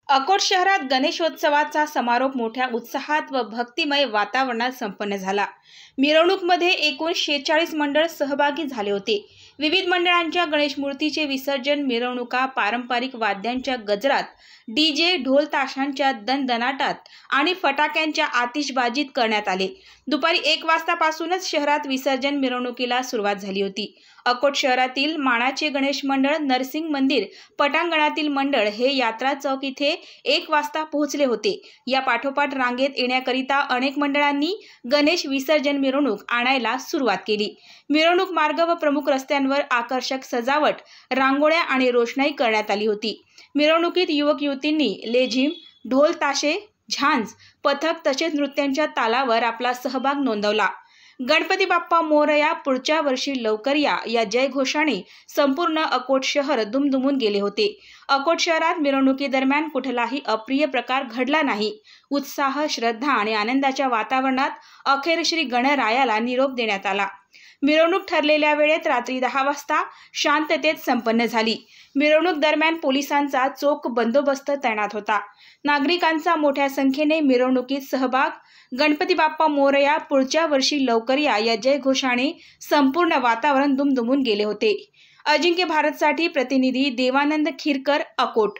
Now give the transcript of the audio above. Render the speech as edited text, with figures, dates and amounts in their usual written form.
अकोट शहरात गणेशोत्सवाचा समारोप मोठ्या उत्साहात व भक्तिमय वातावरणात संपन्न झाला। मिरवणूकमध्ये एकूण 46 मंडळ सहभागी झाले होते। विविध मंडळांच्या गणेश मूर्तीचे विसर्जन, मिरवणुका पारंपरिक वाद्यांच्या गजरात, डीजे, ढोल ताशांच्या दणदणाटात आणि फटाक्यांच्या आतिषबाजीत करण्यात आले। दुपारी 1 वाजतापासूनच शहरात विसर्जन मिरवणुकीला सुरुवात झाली होती। अकोट शहरातील मानाचे गणेश मंडळ, नरसिंग मंदिर पटांगणातील मंडळ हे यात्रा चौक इथे 1 वाजता पोहोचले होते। या पाठोपाठ रांगेत येण्याकरिता अनेक मंडळांनी गणेश विसर्जन मिरवणूक आणायला सुरुवात केली। मिरवणूक मार्ग व प्रमुख रस्त्यांवर आकर्षक सजावट, रांगोळ्या आणि रोषणाई करण्यात आली होती। मिरवणुकीत युवक युवतींनी लेझिम, ढोल ताशे, झांज, पथक तसेच नृत्यांच्या तालावर आपला सहभाग नोंदवला। गणपती बाप्पा मोरया, पुढच्या वर्षी लवकर या जयघोषाने संपूर्ण अकोट शहर दुमदुमून गेले होते। अकोट शहरात मिरवणुकीदरम्यान कुठलाही अप्रिय प्रकार घडला नाही। उत्साह, श्रद्धा आणि आनंदाच्या वातावरणात अखेर श्री गणरायाला निरोप देण्यात आला। मिरवणूक ठरलेल्या वेळेत रात्री 10 वाजता शांततेत संपन्न झाली। मिरवणूक दरम्यान पोलिसांचा चोख बंदोबस्त तैनात होता। नागरिकांचा मोठ्या संख्येने मिरवणुकीत सहभाग, गणपती बाप्पा मोरया, पुढच्या वर्षी लवकर या जयघोषाने संपूर्ण वातावरण दुमदुमून गेले होते। अजिंक्य भारतसाठी प्रतिनिधी देवानंद खिरकर, अकोट।